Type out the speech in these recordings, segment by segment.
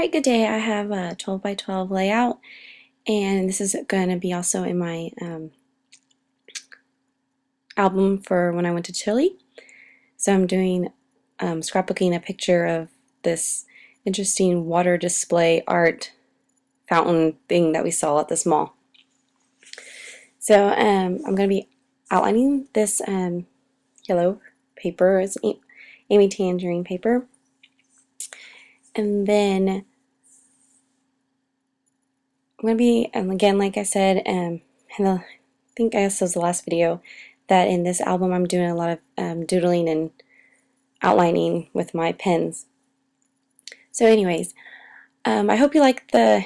Alright, good day. I have a 12 by 12 layout, and this is going to be also in my album for when I went to Chile. So I'm doing scrapbooking a picture of this interesting water display art fountain thing that we saw at this mall. So I'm going to be outlining this yellow paper. It's Amy Tangerine paper. And then I'm going to be, again, like I said, I think I guess this was the last video, that in this album I'm doing a lot of doodling and outlining with my pens. So anyways, I hope you like the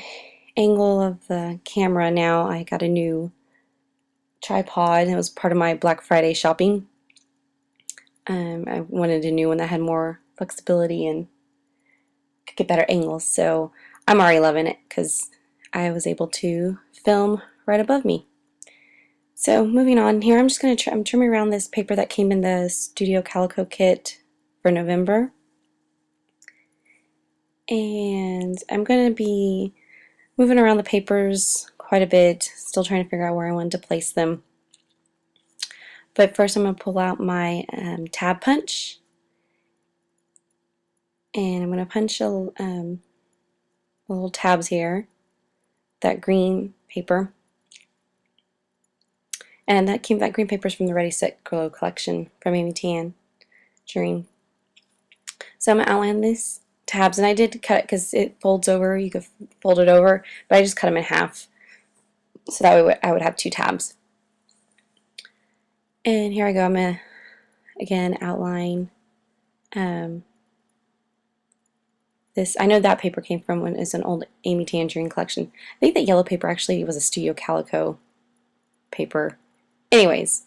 angle of the camera now. I got a new tripod. It was part of my Black Friday shopping. I wanted a new one that had more flexibility and could get better angles, so I'm already loving it because I was able to film right above me. So moving on here, I'm just going to I'm trimming around this paper that came in the Studio Calico kit for November. And I'm going to be moving around the papers quite a bit, still trying to figure out where I want to place them. But first I'm going to pull out my tab punch. And I'm going to punch little tabs here, that green paper. And that green paper is from the Ready Set Glow collection from Amy Tangerine. So I'm going to outline these tabs, and I did cut it because it folds over. You could fold it over, but I just cut them in half so that way I would have two tabs. And here I go. I'm going to again outline this. I know that paper came from it's an old Amy Tangerine collection. I think that yellow paper actually was a Studio Calico paper. Anyways,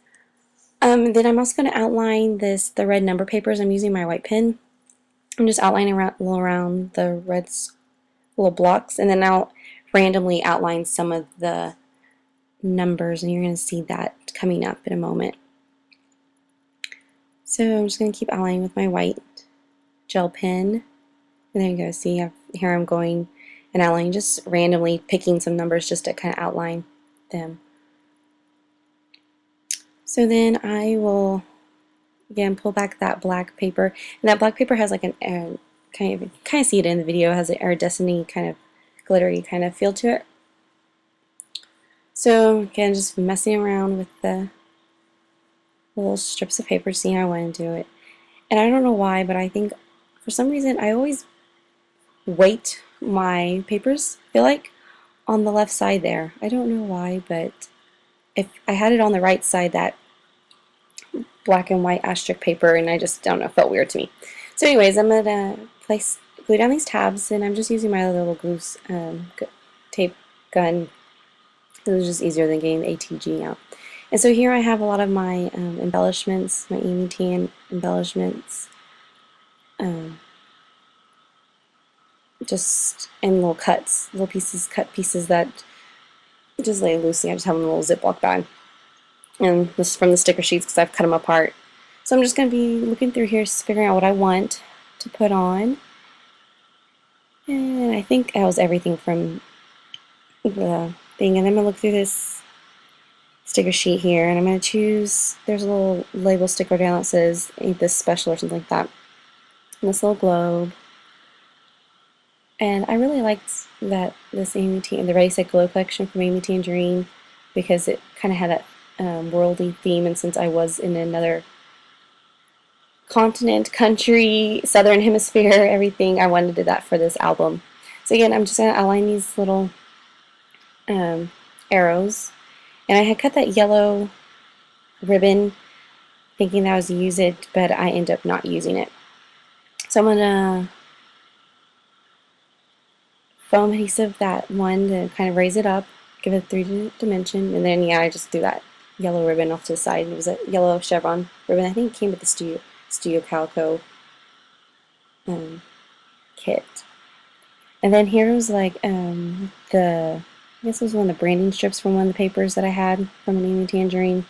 then I'm also going to outline the red number papers. I'm using my white pen. I'm just outlining around the red little blocks, and then I'll randomly outline some of the numbers, and you're going to see that coming up in a moment. So I'm just going to keep outlining with my white gel pen. And there you go. See, here I'm going and outlining, just randomly picking some numbers just to kind of outline them. So then I will again pull back that black paper, and that black paper has like an kind of see it in the video, has an iridescent kind of glittery kind of feel to it. So again, just messing around with the little strips of paper, seeing how I want to do it. And I don't know why, but I think for some reason I always weight my papers, I feel like, on the left side there. I don't know why, but if I had it on the right side, that black and white asterisk paper, and I just don't know, it felt weird to me. So anyways, I'm going to glue down these tabs, and I'm just using my little glue tape gun. It was just easier than getting the ATG out. And so here I have a lot of my embellishments, my Amy Tan embellishments, just in little cuts, little pieces, cut pieces that just lay loosely. I just have them in a little Ziploc bag. And this is from the sticker sheets because I've cut them apart. So I'm just going to be looking through here, figuring out what I want to put on. And I think that was everything from the thing. And I'm going to look through this sticker sheet here, and I'm going to choose, there's a little label sticker down that says "Ain't This Special" or something like that. And this little globe. And I really liked that the Ready Set Glow collection from Amy Tangerine, because it kind of had that worldly theme, and since I was in another continent, country, southern hemisphere, everything, I wanted to do that for this album. So again, I'm just going to outline these little arrows, and I had cut that yellow ribbon thinking that I was to use it, but I end up not using it. So I'm going to foam adhesive that one to kind of raise it up, give it a 3D dimension, and then I just threw that yellow ribbon off to the side. It was a yellow chevron ribbon. I think it came with the Studio Calico kit. And then here was like I guess it was one of the branding strips from one of the papers that I had from an Amy Tangerine,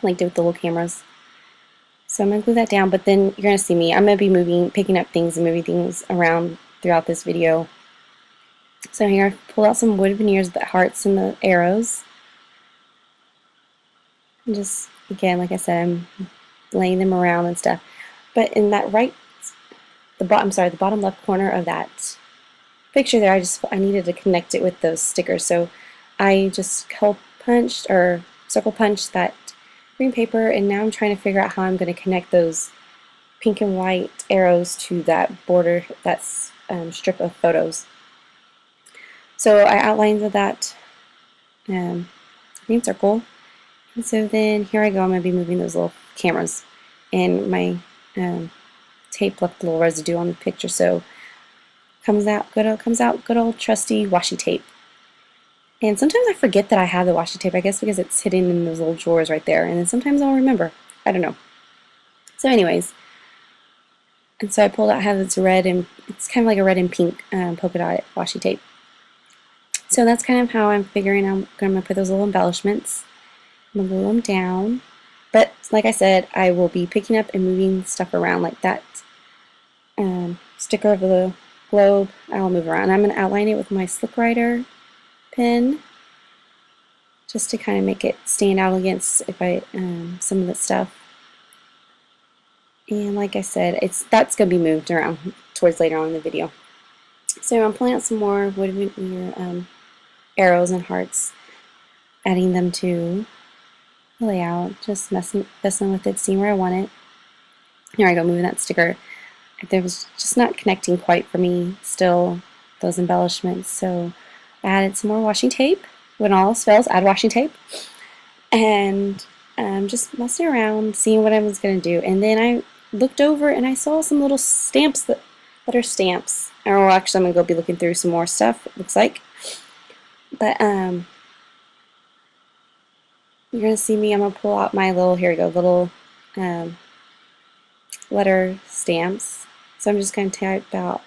like with the little cameras. So I'm going to glue that down, but then you're going to see me. I'm going to be picking up things and moving things around throughout this video. So here I pulled out some wood veneers, the hearts and the arrows. And just, again, like I said, I'm laying them around and stuff. But in that the bottom left corner of that picture there, I needed to connect it with those stickers. So I just hole punched or circle punched that green paper, and now I'm trying to figure out how I'm going to connect those pink and white arrows to that border, that strip of photos. So I outlined that green circle, and so then here I go. I'm going to be moving those little cameras, and my tape left a little residue on the picture, so comes out good old trusty washi tape. And sometimes I forget that I have the washi tape, I guess because it's hidden in those little drawers right there, and then sometimes I'll remember. I don't know. So anyways, and so I pulled out, I have this red, and it's kind of like a red and pink polka dot washi tape. So that's kind of how I'm figuring I'm going to put those little embellishments. I'm going to glue them down. But like I said, I will be picking up and moving stuff around, like that sticker of the globe. I'll move around. I'm going to outline it with my Slick Writer pen, just to kind of make it stand out against some of the stuff. And like I said, that's going to be moved around towards later on in the video. So I'm pulling out some more wood veneer arrows and hearts, adding them to the layout, just messing with it, seeing where I want it. Here I go, moving that sticker. There was just not connecting quite for me still, those embellishments, so I added some more washi tape. When all else fails, add washi tape. And just messing around, seeing what I was going to do. And then I looked over and I saw some little stamps that are stamps. Or actually, I'm going to go be looking through some more stuff, it looks like. But you're going to see me, I'm going to pull out my little letter stamps. So I'm just going to type out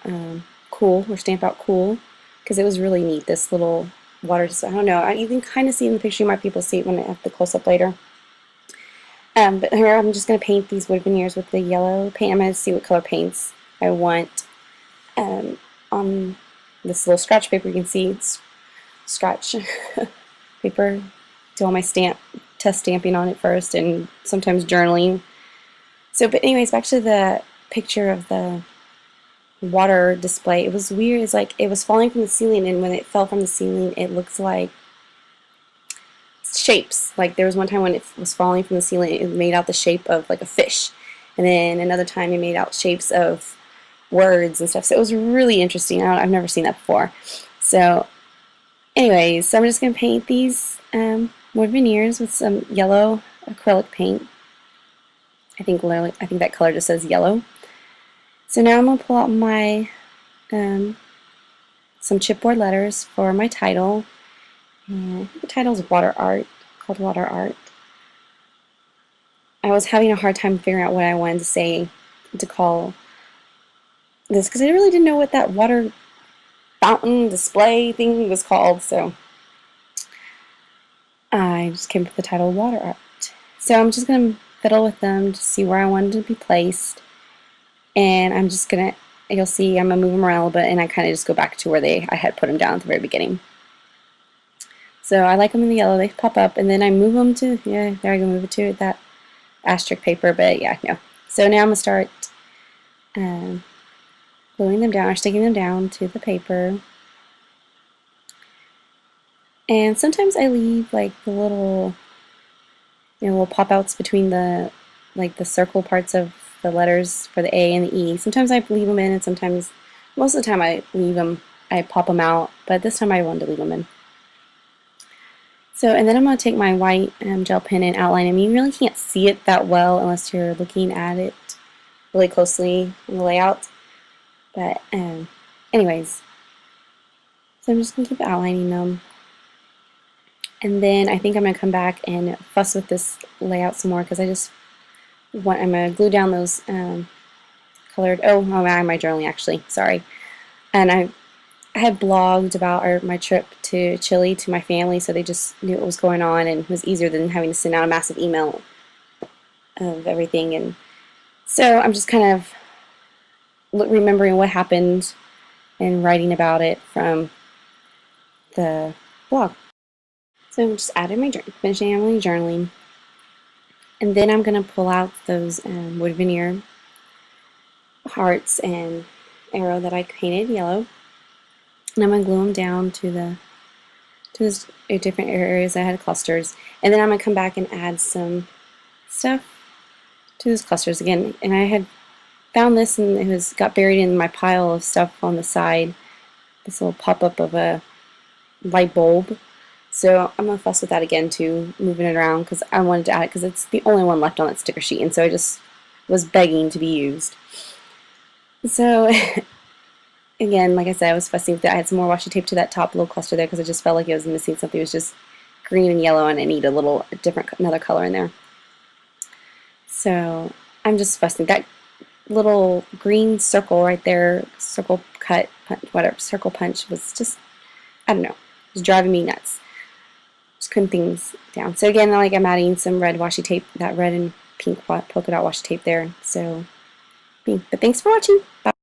cool, or stamp out cool, because it was really neat, this little water display. I don't know, you can kind of see in the picture, you might be able to see it when I have the close-up later. But here I'm just going to paint these wood veneers with the yellow paint. I'm going to see what color paints I want. On this little scratch paper, you can see it's scratch paper. Do all my test stamping on it first, and sometimes journaling. So, but anyways, back to the picture of the water display. It was weird. It's like it was falling from the ceiling, and when it fell from the ceiling, it looks like shapes. Like there was one time when it was falling from the ceiling, it made out the shape of like a fish, and then another time it made out shapes of words and stuff. So it was really interesting. I've never seen that before. So anyways, so I'm just going to paint these wood veneers with some yellow acrylic paint. I think that color just says yellow. So now I'm going to pull out my some chipboard letters for my title. And I think the title is Water Art, called Water Art. I was having a hard time figuring out what I wanted to say to call this, because I really didn't know what that water fountain display thing was called, so I just came up with the title Water Art. So I'm just going to fiddle with them to see where I wanted to be placed, and I'm just going to, you'll see I'm going to move them around a little bit, and I kind of just go back to where I had put them down at the very beginning. So I like them in the yellow, they pop up, and then I move them to, yeah, there I go, move it to that asterisk paper, but yeah, no. So now I'm going to start gluing them down, or sticking them down to the paper. And sometimes I leave like the little, little pop-outs between the, like the circle parts of the letters for the A and the E. Sometimes I leave them in, and sometimes, most of the time I leave them, I pop them out, but this time I wanted to leave them in. So, and then I'm going to take my white gel pen and outline them. You really can't see it that well unless you're looking at it really closely in the layout. But anyways, so I'm just going to keep outlining them. And then I think I'm going to come back and fuss with this layout some more, because I'm going to glue down those colored, I'm my journaling actually, sorry. And I had blogged about my trip to Chile to my family, so they just knew what was going on, and it was easier than having to send out a massive email of everything. And so I'm just kind of remembering what happened and writing about it from the blog. So I'm just adding my finishing my journaling, and then I'm going to pull out those wood veneer hearts and arrow that I painted yellow, and I'm going to glue them down to those different areas that had clusters, and then I'm going to come back and add some stuff to those clusters again. And I had found this and it got buried in my pile of stuff on the side, this little pop-up of a light bulb. So I'm going to fuss with that again too, moving it around because I wanted to add it because it's the only one left on that sticker sheet, and so I just was begging to be used. So again, like I said, I was fussing with it. I had some more washi tape to that top little cluster there because I just felt like it was missing something. It was just green and yellow, and I need another color in there. So I'm just fussing. That little green circle right there, circle cut, punch, whatever, circle punch was just, I don't know, it was driving me nuts. Just couldn't things down. So again, like I'm adding some red washi tape, that red and pink polka dot washi tape there. So, but thanks for watching. Bye.